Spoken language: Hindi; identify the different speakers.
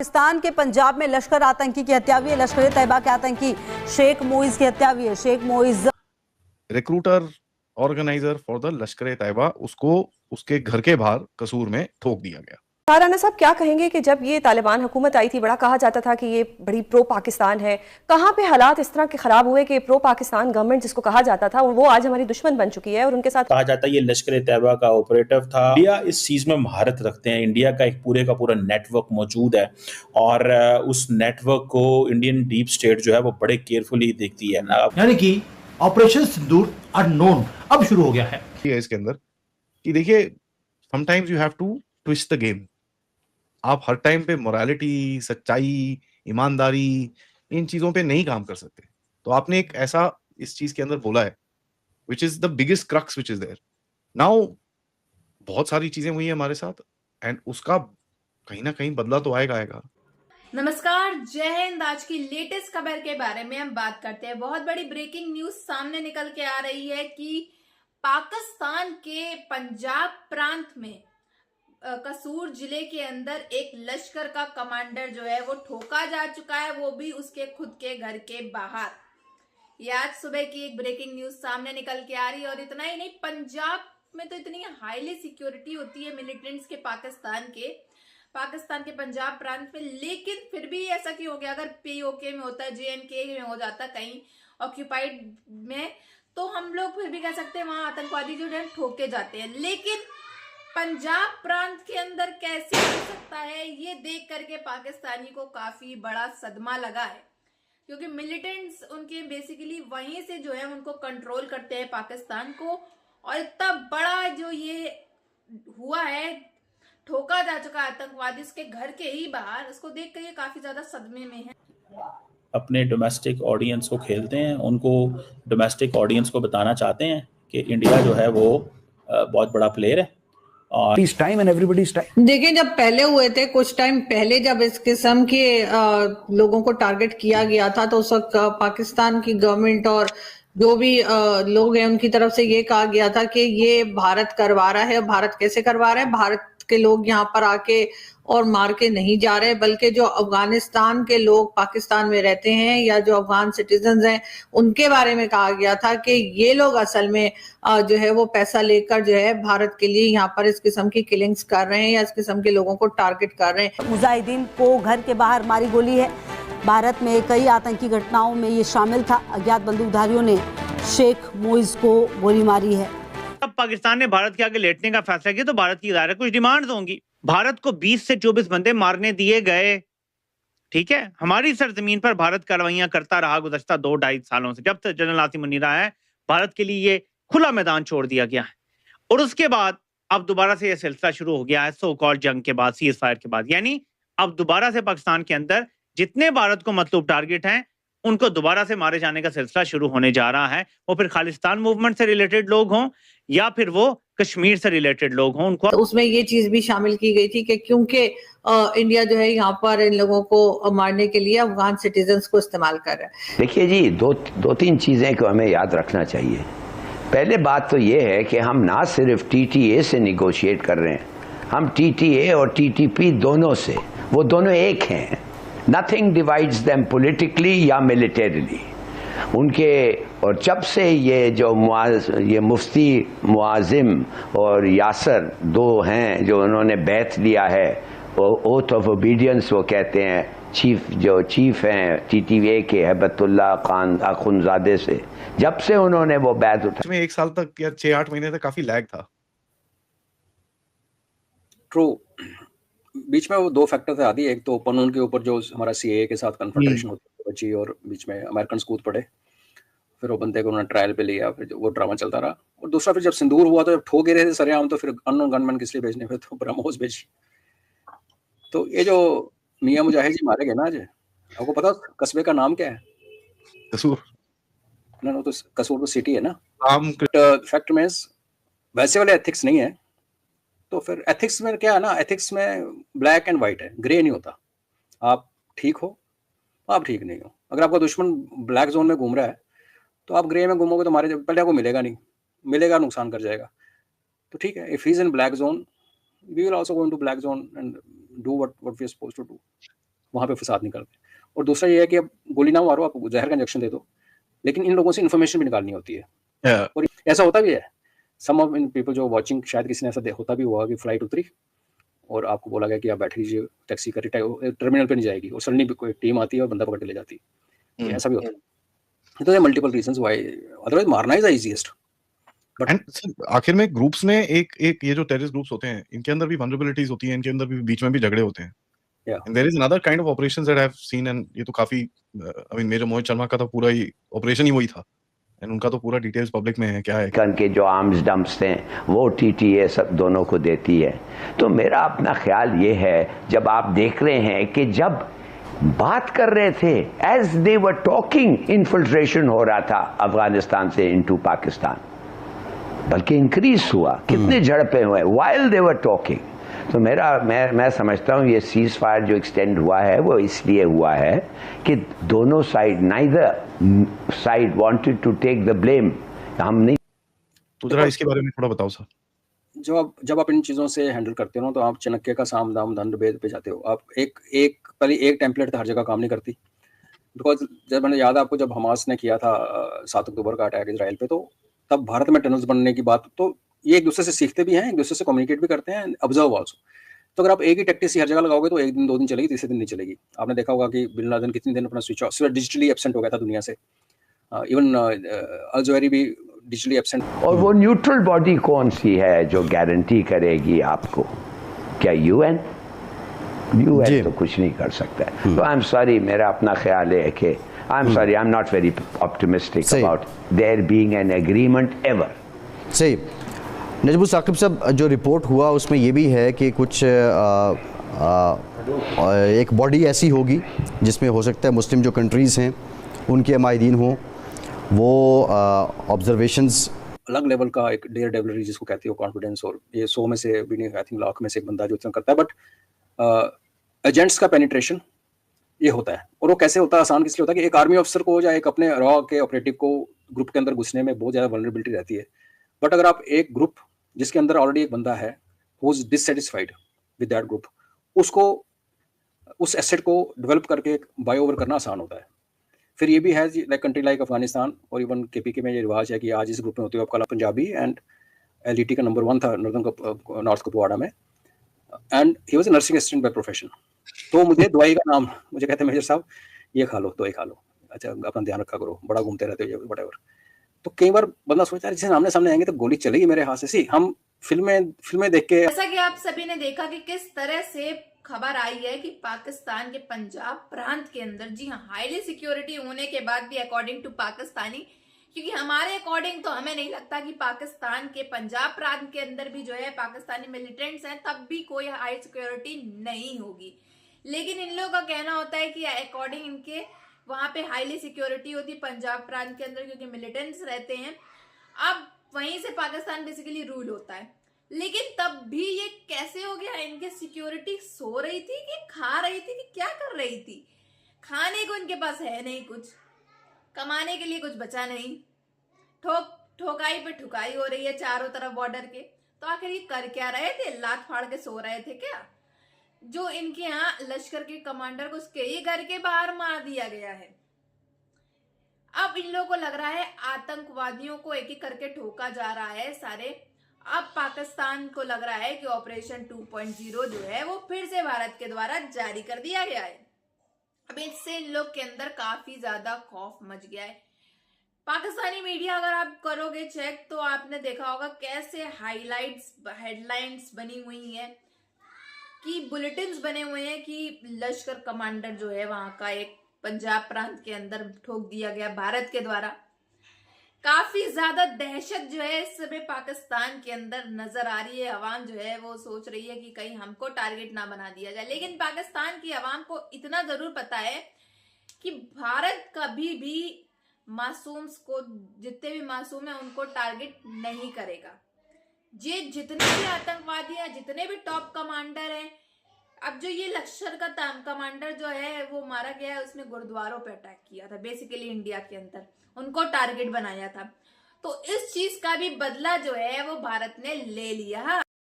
Speaker 1: पाकिस्तान के पंजाब में लश्कर आतंकी की हत्या हुई है। लश्कर तैयबा के आतंकी शेख मोइज की हत्या हुई है। Sheikh Moiz
Speaker 2: recruiter organiser for the Lashkar Taiba, उसको उसके घर के बाहर कसूर में ठोक दिया गया।
Speaker 3: राना साहब क्या कहेंगे कि जब ये तालिबान हुकूमत आई थी बड़ा कहा जाता था कि ये बड़ी प्रो पाकिस्तान है, कहाँ पे हालात इस तरह के खराब हुए कि प्रो पाकिस्तान गवर्नमेंट जिसको कहा जाता था वो आज हमारी दुश्मन बन चुकी है और उनके साथ
Speaker 4: कहा जाता है ये लश्कर तैयबा का ऑपरेटिव था। इंडिया इस चीज में महारत रखते हैं, इंडिया का एक पूरे का पूरा नेटवर्क मौजूद है और उस नेटवर्क को इंडियन डीप स्टेट जो है वो बड़े केयरफुली देखती है ना।
Speaker 5: यानी कि ऑपरेशन सिंदूर अननोन अब शुरू हो गया है
Speaker 2: इसके अंदर कि देखिए, sometimes you have to twist the game. आप हर टाइम पे मोरालिटी, सच्चाई, ईमानदारी, इन चीजों पे नहीं काम कर सकते। तो आपने एक ऐसा इस चीज के अंदर बोला है which is the biggest crux which is there now. बहुत सारी चीजें हुई है हमारे साथ एंड उसका कहीं ना कहीं बदला तो आएगा।
Speaker 6: नमस्कार, जय हिंद। आज की लेटेस्ट खबर के बारे में हम बात करते हैं। बहुत बड़ी ब्रेकिंग न्यूज सामने निकल के आ रही है कि पाकिस्तान के पंजाब प्रांत में कसूर जिले के अंदर एक लश्कर का कमांडर जो है वो ठोका जा चुका है, वो भी उसके खुद के घर के बाहर। ये आज सुबह की एक ब्रेकिंग न्यूज सामने निकल के आ रही है। और इतना ही नहीं, पंजाब में तो इतनी हाईली सिक्योरिटी होती है मिलिटेंट्स के पाकिस्तान के पंजाब प्रांत में, लेकिन फिर भी ऐसा क्यों हो गया? अगर पीओके में होता है, जेएनके में हो जाता, कहीं ऑक्यूपाइड में, तो हम लोग फिर भी कह सकते हैं वहां आतंकवादी जो है ठोके जाते हैं। लेकिन पंजाब प्रांत के अंदर कैसे हो सकता है, ये देख करके पाकिस्तानी को काफी बड़ा सदमा लगा है, क्योंकि मिलिटेंट्स उनके बेसिकली वहीं से जो है उनको कंट्रोल करते हैं पाकिस्तान को। और इतना बड़ा जो ये हुआ है, ठोका जा चुका आतंकवादी उसके घर के ही बाहर, उसको देख कर ये काफी ज्यादा सदमे में है।
Speaker 4: अपने डोमेस्टिक ऑडियंस को खेलते हैं, उनको डोमेस्टिक ऑडियंस को बताना चाहते हैं कि इंडिया जो है वो बहुत बड़ा प्लेयर है।
Speaker 7: देखिए, जब पहले हुए थे कुछ टाइम पहले, जब इस किस्म के लोगों को टारगेट किया गया था, तो उस वक्त पाकिस्तान की गवर्नमेंट और जो भी लोग हैं उनकी तरफ से ये कहा गया था कि ये भारत करवा रहा है। भारत कैसे करवा रहा है? भारत के लोग यहाँ पर आके और मार के नहीं जा रहे, बल्कि जो अफगानिस्तान के लोग पाकिस्तान में रहते हैं या जो अफगान सिटीजन्स हैं उनके बारे में कहा गया था कि ये लोग असल में जो है वो पैसा लेकर जो है भारत के लिए यहाँ पर इस किस्म की किलिंग्स कर रहे हैं या इस किस्म के लोगों को टारगेट कर रहे हैं।
Speaker 1: मुजाहिदीन को घर के बाहर मारी गोली है। भारत में कई आतंकी घटनाओं में ये शामिल था। अज्ञात बंदूकधारियों ने शेख मोइज को गोली मारी है।
Speaker 8: अब पाकिस्तान ने भारत के आगे लेटने का फैसला किया तो भारत की दायरे कुछ डिमांड्स होंगी। भारत को 20 से 24 बंदे मारने दिए गए, ठीक है। हमारी सरजमीन पर भारत कार्रवाइयां करता रहा गुज़श्ता 2-2.5 सालों से। जब तक जनरल आसिम मुनीर आया है, भारत के लिए ये खुला मैदान छोड़ दिया गया है। और उसके बाद अब दोबारा से ये सिलसिला शुरू हो गया है, सो कॉल्ड जंग के बाद, सीज फायर के बाद। यानी अब दोबारा से पाकिस्तान के अंदर जितने भारत को मतलूब टारगेट हैं उनको दोबारा से मारे जाने का सिलसिला शुरू होने जा रहा है। वो फिर खालिस्तान मूवमेंट से रिलेटेड लोग हों या फिर वो कश्मीर से रिलेटेड लोग हों, उनको
Speaker 7: तो उसमें ये चीज भी शामिल की गई थी कि क्योंकि इंडिया जो है यहाँ पर इन लोगों को मारने के लिए अफगान सिटीजन्स को इस्तेमाल कर रहा है।
Speaker 9: देखिए जी, दो तीन चीजें को हमें याद रखना चाहिए। पहले बात तो ये है कि हम ना सिर्फ टीटीए से निगोशिएट कर रहे हैं, हम टीटीए और टीटीपी दोनों से, वो दोनों एक हैं। नथिंग डिवाइड्स देम पॉलिटिकली या मिलिटरीली उनके। और जब से ये मुफ्ती मुआजिम और यासर दो हैं जो उन्होंने बैत लिया है, ओथ ऑफ ओबीडियंस वो कहते हैं, चीफ हैं टीटीए के हैबतुल्लाह खान अखुनजादे से, जब से उन्होंने वो बैत उठा,
Speaker 2: में 1 साल तक या 6-8 महीने तक काफी लैग था।
Speaker 10: ट्रू, बीच में वो 2 फैक्टर थे आदि। एक तो कानून के ऊपर जो हमारा सीएए के साथ कन्फ्रंटेशन होती बची और बीच में अमेरिकन कूद पड़े, फिर वो बंदे को उन्होंने ट्रायल पे लिया, फिर वो ड्रामा चलता रहा। और दूसरा फिर जब सिंदूर हुआ तो जब ठोक रहे थे सरेआम, तो फिर अननोन गनमैन किस लिए भेजने, फिर तो ब्रह्मोस भेजी। तो ये जो मियां मुजाहिद जी मारे गए ना आज, आपको पता कस्बे का नाम क्या है?
Speaker 2: कसूर।
Speaker 10: ना तो कसूर तो सिटी है ना।
Speaker 2: फैक्ट
Speaker 10: में वैसे वाले एथिक्स नहीं है। तो फिर एथिक्स में क्या है ना, एथिक्स में ब्लैक एंड व्हाइट है, ग्रे नहीं होता। आप ठीक हो, आप ठीक नहीं हो। अगर आपका दुश्मन ब्लैक जोन में घूम रहा है तो आप ग्रे में घूमोगे तो हमारे पहले आपको मिलेगा नहीं, मिलेगा नुकसान कर जाएगा। तो ठीक है, if he is in black zone we will also go into black zone and do what we are supposed to do. वहाँ पे फसाद नहीं करते। और दूसरा ये है कि अब गोली ना मारो, आप जहर का इंजेक्शन दे दो, लेकिन इन लोगों से इन्फॉर्मेशन भी निकालनी होती है। और ऐसा होता भी है, सम ऑफ इन पीपल जो वाचिंग, शायद किसी ने ऐसा होता भी हुआ कि फ्लाइट उतरी और आपको बोला गया कि आप बैठ लीजिए, टैक्सी का टर्मिनल पे नहीं जाएगी, और सडनली कोई टीम आती है और बंदा पकड़ के ले जाती है। ऐसा भी होता है। तो मल्टीपल रीजंस व्हाई, अदरवाइज मारना इज द इजीएस्ट।
Speaker 2: आखिर में ग्रुप्स में एक ये जो टेररिस्ट ग्रुप्स होते हैं, इनके अंदर भी वल्नरेबिलिटीज होती हैं, इनके अंदर भी बीच में भी झगड़े होते हैं। And there is another kind of operations that I have seen, and ये तो काफी I mean major Mohit Sharma का तो पूरा ही ऑपरेशन ही वही था, and उनका तो पूरा डिटेल्स पब्लिक में है क्या है।
Speaker 9: के जो आर्म्स डंप्स हैं वो टीटीए सब दोनों को देती है। तो मेरा अपना ख्याल ये है, जब आप देख रहे हैं कि जब बात कर रहे थे, as they were talking, infiltration हो रहा था अफगानिस्तान से इनटू पाकिस्तान, बल्कि इंक्रीज हुआ, कितने झड़पें हुए व्हाइल दे वर टॉकिंग। तो मैं समझता हूँ ये सीज फायर जो एक्सटेंड हुआ है वो इसलिए हुआ है कि दोनों side, neither side wanted to take the blame. हम नहीं।
Speaker 2: तो जरा इसके बारे में थोड़ा बताओ सर।
Speaker 10: जब आप इन चीज़ों से हैंडल करते हो ना, तो आप चनक्के का साम दाम दंड भेद पे जाते हो। आप पहले एक टेम्पलेट तो हर जगह काम नहीं करती, बिकॉज जब मैंने याद है आपको, जब हमास ने किया था 7 अक्टूबर का अटैक इजराइल पे, तो तब भारत में टनल्स बनने की बात, तो ये एक दूसरे से सीखते भी हैं, एक दूसरे से कम्युनिकेट भी करते हैं, ऑब्जर्व आल्सो। तो अगर आप एक ही टैक्टिक्स हर जगह लगाओगे तो एक दिन 2 दिन चलेगी, तीसरे दिन नहीं चलेगी। आपने देखा होगा कि बिन लादेन कितने दिन अपना स्विच ऑफ, डिजिटली एब्सेंट हो गया था दुनिया से। इवन अल ज़वाहिरी भी डिजिटली एब्सेंट।
Speaker 9: और वो न्यूट्रल बॉडी कौन सी है जो गारंटी करेगी आपको? क्या यूएन तो कुछ नहीं कर सकता है। तो आई एम सॉरी, मेरा अपना ख्याल है कि I am sorry, I am not very optimistic about their being an agreement ever.
Speaker 11: सही। नजमुल साकिब साहब, जो रिपोर्ट हुआ उसमें ये भी है कि कुछ एक बॉडी ऐसी होगी जिसमें हो सकता है मुस्लिम जो कंट्रीज़ हैं उनके माहिदीन हों, वो ऑब्जर्वेशंस
Speaker 10: अलग लेवल का एक डेयर डेवलरी जिसको कहती हो, कॉन्फिडेंस, और ये 100 में से भी नहीं, आई थिंक लाख में से एक बंदा जो इतना करता है। बट एजेंट्स का पेनिट्रेशन ये होता है, और वो कैसे होता है, आसान किस लिए होता है कि एक आर्मी ऑफिसर को या एक अपने रॉ के ऑपरेटिव को ग्रुप के अंदर घुसने में बहुत ज़्यादा वल्नरेबिलिटी रहती है। बट अगर आप एक ग्रुप जिसके अंदर ऑलरेडी एक बंदा है who is dissatisfied with that group, उसको उस एसेट को डेवलप करके बाय ओवर करना आसान होता है। फिर ये भी है लाइक कंट्री लाइक अफगानिस्तान और इवन केपीके में ये रिवाज है कि आज इस ग्रुप में होते हो, आपका पंजाबी, एंड एलईटी का नंबर 1 था नॉर्थ कुपवाड़ा में, and he was a nursing assistant by profession. तो मुझे दवाई का नाम, मुझे कहते हैं मेजर साहब ये खा लो, दवाई खा लो, अच्छा अपना ध्यान रखा करो, बड़ा घूमते रहते हो व्हाटएवर। तो कई बार बंदा सोचता है जैसे सामने आएंगे तो गोली चलेगी मेरे हाथ से। सी हम फिल्में देख के,
Speaker 6: जैसा कि आप सभी ने देखा कि किस तरह से खबर आई है कि पाकिस्तान के पंजाब प्रांत के अंदर, जी हाँ, हाईली सिक्योरिटी होने के बाद भी अकॉर्डिंग टू पाकिस्तानी, क्योंकि हमारे अकॉर्डिंग तो हमें नहीं लगता कि पाकिस्तान के पंजाब प्रांत के अंदर भी जो है पाकिस्तानी मिलिटेंट्स हैं, तब भी कोई हाई सिक्योरिटी नहीं होगी। लेकिन इन लोगों का कहना होता है कि अकॉर्डिंग इनके वहां पे हाईली सिक्योरिटी होती पंजाब प्रांत के अंदर, क्योंकि मिलिटेंट्स रहते हैं। अब वहीं से पाकिस्तान बेसिकली रूल होता है। लेकिन तब भी ये कैसे हो गया? इनके सिक्योरिटी सो रही थी कि खा रही थी कि क्या कर रही थी? खाने को इनके पास है नहीं, कुछ कमाने के लिए कुछ बचा नहीं, ठोकाई पे ठुकाई हो रही है चारों तरफ बॉर्डर के। तो आखिर ये कर क्या रहे थे? लात फाड़ के सो रहे थे क्या? जो इनके यहाँ लश्कर के कमांडर को उसके ही घर के बाहर मार दिया गया है। अब इन लोगों को लग रहा है आतंकवादियों को एक एक करके ठोका जा रहा है सारे। अब पाकिस्तान को लग रहा है कि ऑपरेशन 2.0 जो है वो फिर से भारत के द्वारा जारी कर दिया गया है। अब इससे इन लोग के अंदर काफी ज्यादा खौफ मच गया है। पाकिस्तानी मीडिया अगर आप करोगे चेक तो आपने देखा होगा कैसे हेडलाइंस बनी हुई है, कि बुलेटिन्स बने हुए हैं कि लश्कर कमांडर जो है वहां का एक पंजाब प्रांत के अंदर ठोक दिया गया भारत के द्वारा। काफी ज्यादा दहशत जो है इस समय पाकिस्तान के अंदर नजर आ रही है। अवाम जो है वो सोच रही है कि कहीं हमको टारगेट ना बना दिया जाए। लेकिन पाकिस्तान की अवाम को इतना जरूर पता है कि भारत कभी भी मासूम्स को, जितने भी मासूम है उनको टारगेट नहीं करेगा। ये जितने भी आतंकवादी हैं, जितने भी टॉप कमांडर हैं, अब जो ये लश्कर का कमांडर जो है वो मारा गया है, उसने गुरुद्वारों पे अटैक किया था बेसिकली इंडिया के अंदर, उनको टारगेट बनाया था। तो इस चीज का भी बदला जो है वो भारत ने ले लिया।